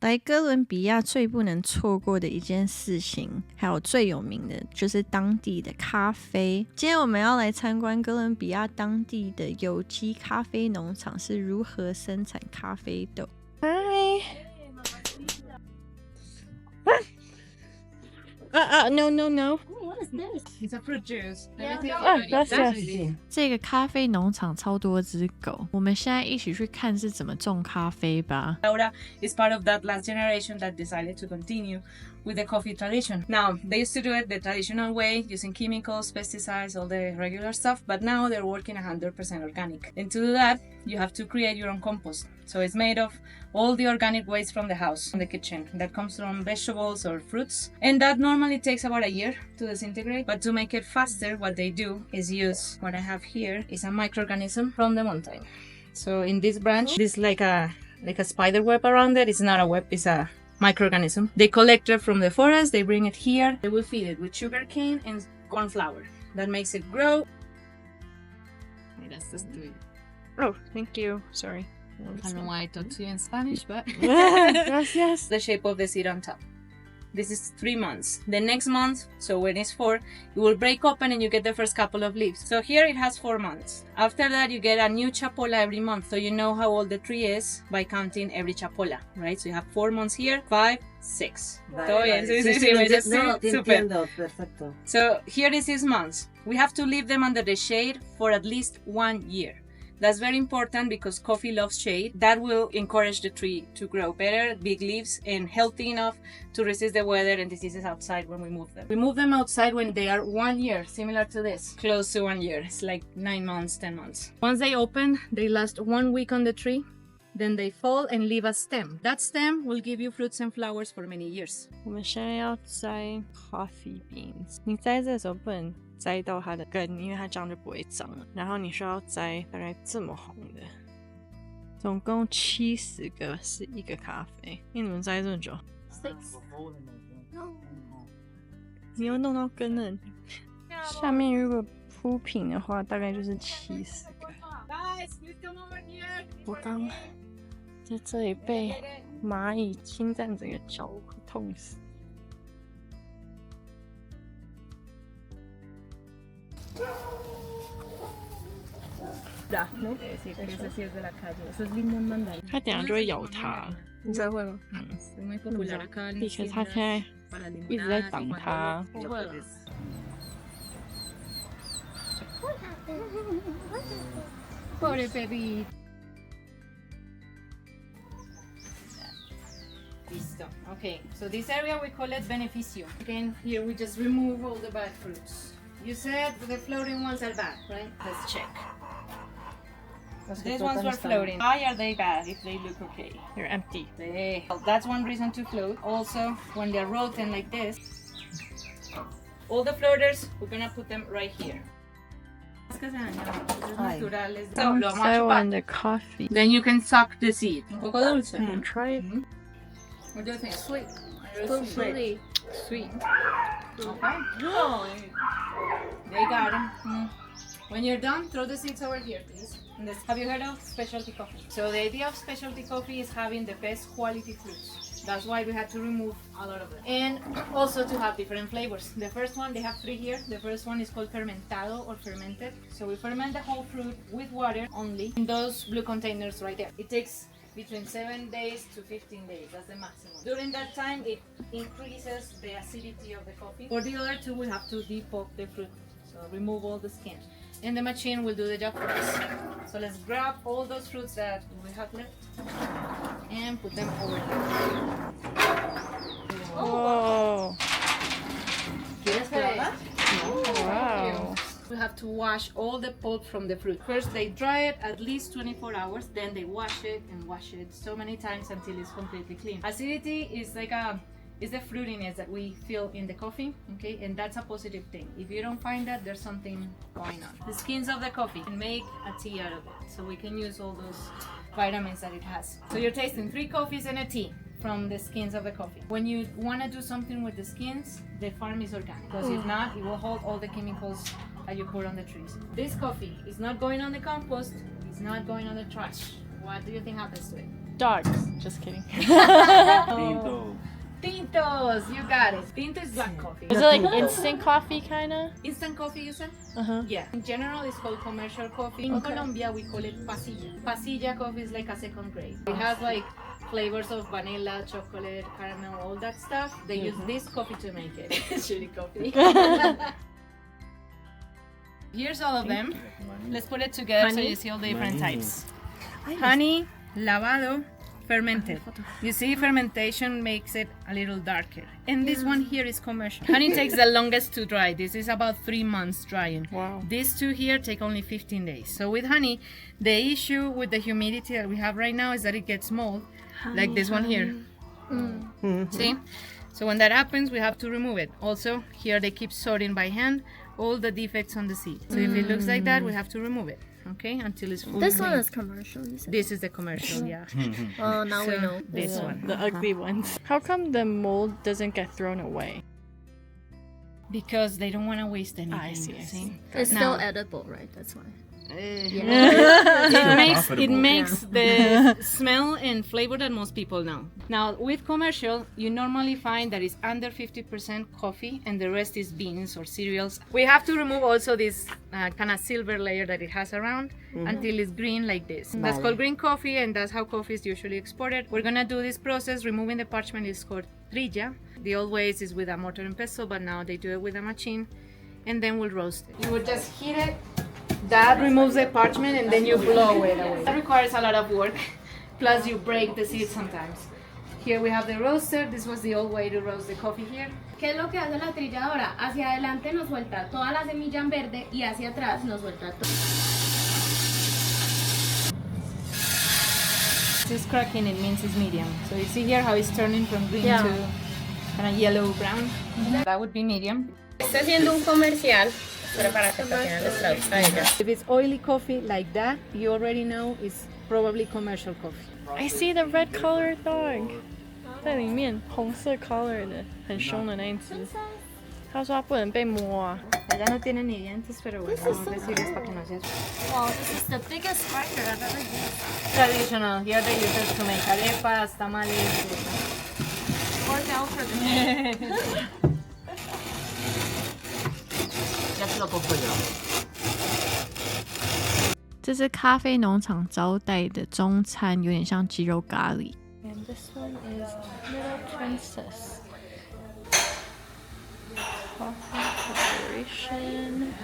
来哥伦比亚最不能错过的一件事情，还有最有名的就是当地的咖啡。今天我们要来参观哥伦比亚当地的有机咖啡农场是如何生产咖啡豆。嗨，no no no。What is this? It's a fruit juice. Gracias. 这个咖啡农场超多只狗，我们现在一起去看是怎么种咖啡吧。Laura is part of that last generation that decided to continue with the coffee tradition. Now, they used to do it the traditional way, using chemicals, pesticides, all the regular stuff, but now they're working 100% organic. And to do that, you have to create your own compost. So it's made of all the organic waste from the house, from the kitchen, that comes from vegetables or fruits. And that normally takes about a year to disintegrate. But to make it faster, what they do is use what I have here is a microorganism from the mountain. So in this branch, there's like a spider web around it. It's not a web, it's a microorganism. They collect it from the forest, they bring it here. They will feed it with sugar cane and corn flour. That makes it grow. Let's just do it. Oh, thank you. Sorry. I don't know why I talk to you in Spanish, but Gracias. the shape of the seed on top. This is 3 months. The next month, so when it's 4, it will break open and you get the first couple of leaves. So here it has 4 months. After that, you get a new chapola every month. So you know how old the tree is by counting every chapola, right? So you have 4 months here, 5, 6. Todo bien, sí, entiendo, perfecto. So here is 6 months. We have to leave them under the shade for at least 1 year. That's very important because coffee loves shade. That will encourage the tree to grow better, big leaves, and healthy enough to resist the weather and diseases outside when we move them. We move them outside when they are 1 year, similar to this, close to 1 year. It's like 9 months, 10 months. Once they open, they last 1 week on the tree. Then they fall and leave a stem. That stem will give you fruits and flowers for many years. 我们现在要摘 coffee beans。你摘这时候不能摘到它的根，因为它这样就不会长了。然后你需要摘大概这么红的，总共70个是一个咖啡。你怎么摘这么久 6. 你又弄到根了。下面如果铺平的话，大概就是70个。我刚在这里被蚂蚁侵占整个脚，会痛死。它等下就会咬它。你才会吗？立刻，它现在一直在挡它。不会了。Poor baby. Listo. Okay, so this area we call it beneficio. Again, here we just remove all the bad fruits. You said the floating ones are bad, right? Let's check. These ones were floating. Why are they bad if they look okay? They're empty. That's one reason to float. Also, when they're rotten like this, all the floaters, we're gonna put them right here. I want the coffee. Then you can suck the seed. Un poco dulce. Try it. What do you think? Sweet. Sweet. Sweet. Okay. Oh, they got them. When you're done, throw the seeds over here, please. Have you heard of specialty coffee? So the idea of specialty coffee is having the best quality fruits. That's why we had to remove a lot of them. And also to have different flavors. The first one, they have 3 here. The first one is called fermentado or fermented. So we ferment the whole fruit with water only in those blue containers right there. It takes between 7 days to 15 days. That's the maximum. During that time, it increases the acidity of the coffee. For the other 2, we have to depulp the fruit. So remove all the skin. And the machine will do the job for us. So let's grab all those fruits that we have left and put them over here. Whoa. Okay. Wow. We have to wash all the pulp from the fruit. First they dry it at least 24 hours, then they wash it and wash it so many times until it's completely clean. Acidity is like is the fruitiness that we feel in the coffee, okay? And that's a positive thing. If you don't find that, there's something going on. The skins of the coffee can make a tea out of it, so we can use all those vitamins that it has. So you're tasting 3 coffees and a tea from the skins of the coffee. When you want to do something with the skins, the farm is organic, because if not, it will hold all the chemicals that you put on the trees. This coffee is not going on the compost, it's not going on the trash. What do you think happens to it? Dogs. Just kidding. Tinto. Tintos, you got it. Tinto is black coffee. Is it like instant coffee kind of? Instant coffee, you said? Uh-huh. Yeah. In general, it's called commercial coffee. In Colombia, we call it pasilla. Pasilla coffee is like a second grade. It has like flavors of vanilla, chocolate, caramel, all that stuff. They use this coffee to make it. Shitty coffee. Here's all of them. Let's put it together so you see all the different types. Honey, lavado, fermented. You see, fermentation makes it a little darker. And this one here is commercial. Honey takes the longest to dry. This is about 3 months drying. Wow. These two here take only 15 days. So with honey, the issue with the humidity that we have right now is that it gets mold, like this one here. See? So when that happens, we have to remove it. Also, here they keep sorting by hand all the defects on the seed. So if it looks like that, we have to remove it, okay, until it's fully This one clean. is commercial, you said? This is the commercial, yeah. Oh, now we So, know. this one. The ugly ones. How come the mold doesn't get thrown away? Because they don't want to waste anything. I see. It's Now- still edible, right? That's why. It makes the smell and flavor that most people know. Now with commercial, you normally find that it's under 50% coffee and the rest is beans or cereals. We have to remove also this kind of silver layer that it has around until it's green like this. That's called green coffee, and that's how coffee is usually exported. We're gonna do this process. Removing the parchment is called trilla. The old ways is with a mortar and pestle, but now they do it with a machine, and then we'll roast it. You would just heat it. That removes the parchment and then you blow it away. That requires a lot of work, plus you break the seed sometimes. Here we have the roaster. This was the old way to roast the coffee here. ¿Qué es lo que hace la trilladora? Hacia adelante nos suelta toda la semilla en verde y hacia atrás nos suelta todo. This cracking, it means it's medium. So you see here how it's turning from green to kind of yellow brown. That would be medium. Está haciendo un comercial, pero para que también les traduzca a ella. If it's oily coffee like that, you already know it's probably commercial coffee. I see the red colored dog. 在里面红色 collar 的很凶的那一只。他说他不能被摸啊。 Allá no tienen ni dientes, pero bueno, vamos a decirles para que no se Wow, this is the biggest grinder I've ever used. traditional. Here they use it to make arepas, tamales. Or down for the Yeah. 这是咖啡农场招待的中餐，有点像鸡肉咖喱。And this one is Little Princess. Coffee preparation.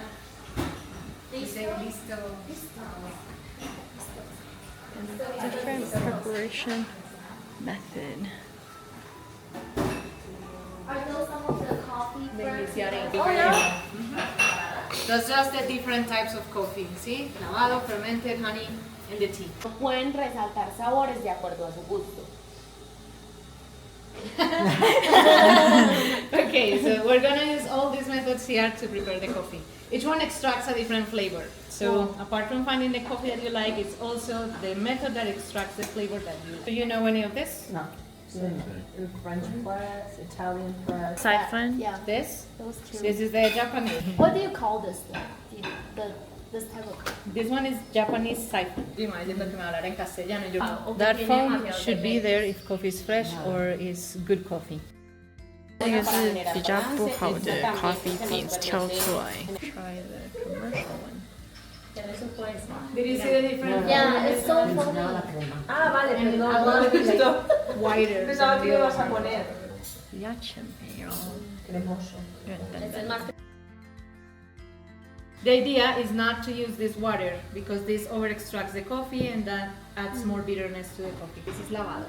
Different preparation method. Are those some of the coffee That's just the different types of coffee. See? Lavado, fermented, honey, and the tea. Pueden resaltar sabores de acuerdo a su gusto. Okay, so we're gonna use all these methods here to prepare the coffee. Each one extracts a different flavor. So apart from finding the coffee that you like, it's also the method that extracts the flavor that you like. Do you know any of this? No. French press, Italian press. Siphon. Yeah, This? those two. This is the Japanese. What do you call this then? This type of coffee? This one is Japanese siphon. okay, That tiene foam demasiado should be there if coffee is fresh or is good coffee. 这个是比较不好的 coffee beans 挑出来。Try the commercial one. Did you see the difference? Yeah, it's so funny. Ah, vale, And perdón. a No lot lo of he it is visto. wider. Pensaba than que the lo ibas a other one. poner. 比较浅焙，然后 Cremoso. 有点淡淡。 The idea is not to use this water because this over extracts the coffee and that adds more bitterness to the coffee. This is lavado.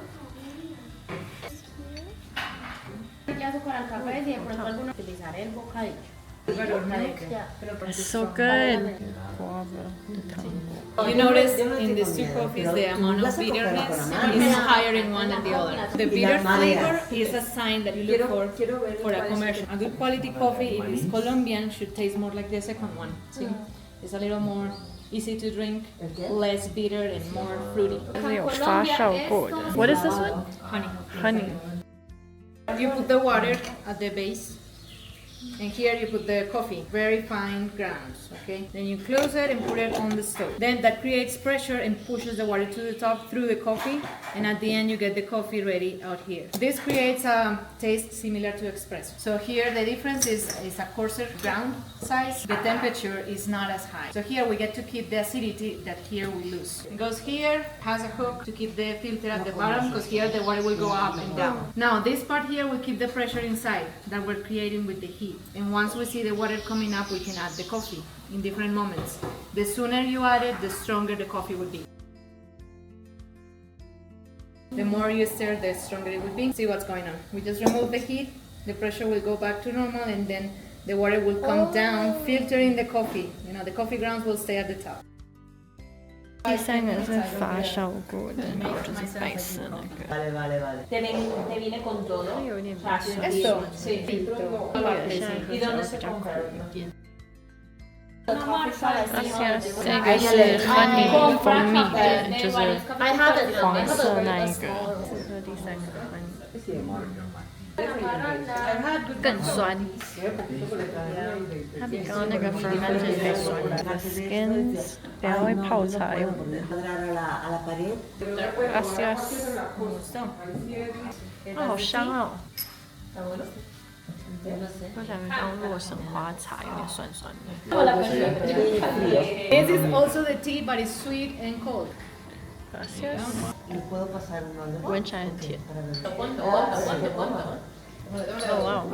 Y azúcar al café, si de pronto alguno utilizar el bocadillo. It's so good. Guava, the tango. You notice in these two coffees the amount of bitterness is higher in one than the other. The bitter flavor is a sign that you look for a commercial. A good quality coffee, if it's Colombian, should taste more like the second one. See? It's a little more easy to drink, less bitter and more fruity. 这是有发酵过的。What is this one? Honey. Honey. You put the water at the base And here you put the coffee, very fine grounds, okay? Then you close it and put it on the stove. Then that creates pressure and pushes the water to the top through the coffee, and at the end you get the coffee ready out here. This creates a taste similar to espresso. So here the difference is a coarser ground size. The temperature is not as high. So here we get to keep the acidity that here we lose. It goes here, has a hook to keep the filter at the bottom, because here the water will go up and down. Now this part here will keep the pressure inside that we're creating with the heat. And once we see the water coming up, we can add the coffee in different moments. The sooner you add it, the stronger the coffee would be. The more you stir, the stronger it will be. See what's going on. We just remove the heat, the pressure will go back to normal, and then the water will come down, filtering the coffee. You know, the coffee grounds will stay at the top. 第三个是发酵过的，那个就是白色那个。Te viene con todo. 有点比较酸。 Esto, sí. 现在喝起来比较苦一点。这个是honey蜂蜜的，就是黄色那一个。这是第三个 honey。更酸，它比刚刚那个 fermented 还酸。Skins 等下会泡茶用的。Gracias。哦，好香哦！我想像洛神花茶，有点酸酸的。This is also the tea, but it's sweet and cold. Gracias。闻起来很甜。Oh wow!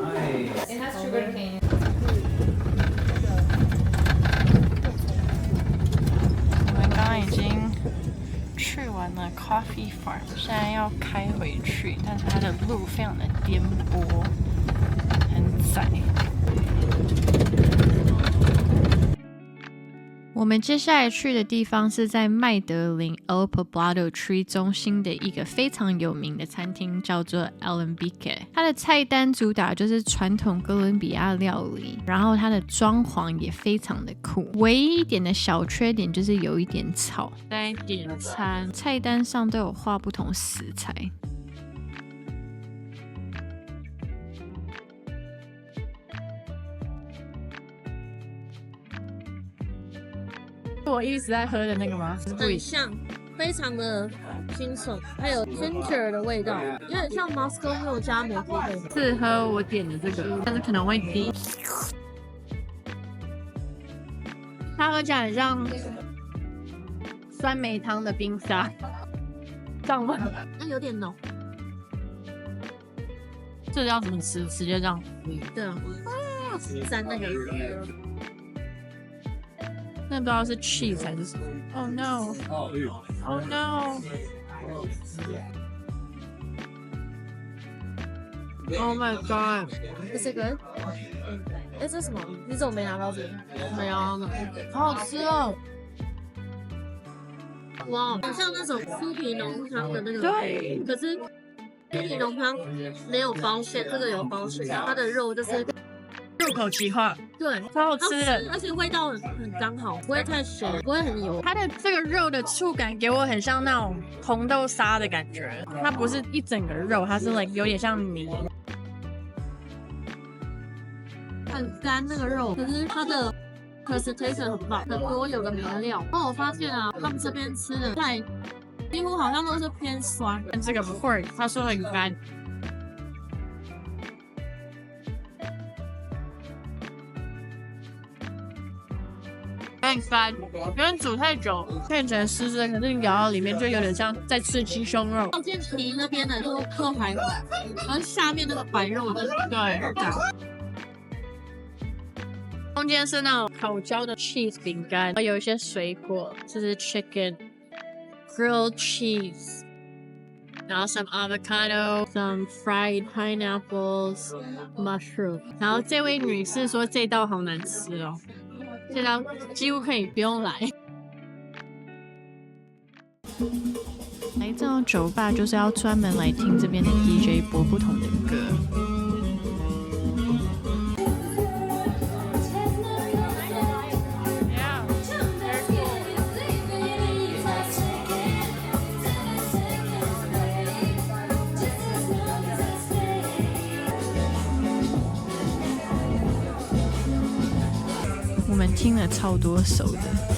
It has sugar cane. 我们刚刚已经去完了 Coffee Farm， 现在要开回去，但是它的路非常的颠簸，很窄。我们接下来去的地方是在麦德林 El Poblado 区中心的一个非常有名的餐厅，叫做 Alambique。它的菜单主打就是传统哥伦比亚料理，然后它的装潢也非常的酷。唯一一点的小缺点就是有一点吵。在点餐，菜单上都有画不同食材。我一直在喝的那个吗？很像，非常的清爽，还有 ginger 的味道，有点像 Moscow 没有加蘑菇味。是喝我点的这个，但是可能会低。它喝起来很像酸梅汤的冰沙，这样吗？那有点浓。这要怎么吃？直接这样？对啊，沾那个。那不知道是 cheese 还是什么。Oh no! Oh no! Oh my god! Is it good? 哎，这是什么？你怎么没拿到这个？没有，好好吃哦！哇，很像那种酥皮浓汤的那个。对。可是酥皮浓汤没有包馅，这个有包馅，它的肉就是。入口即化，对，超好吃的，而且味道很刚好，不会太咸，不会很油。它的这个肉的触感给我很像那种红豆沙的感觉，它不是一整个肉，它是有点像泥，很干那个肉，可是它的 presentation 很棒，很多有的没的料。那我发现啊，他们这边吃的菜几乎好像都是偏酸，但这个不会，他说很干。很干，有点煮太久，看起来湿湿，可是你咬到里面就有点像在吃鸡胸肉。靠近皮那边的就还好，然后下面那个白肉的，对，中间是那种烤焦的 cheese 饼干，有一些水果，这是 chicken grilled cheese， 然后 some avocado，some fried pineapples， mushroom。然后这位女士说这道好难吃哦。这道几乎可以不用来。来这种酒吧就是要专门来听这边的 DJ 播不同的歌。听了超多首的。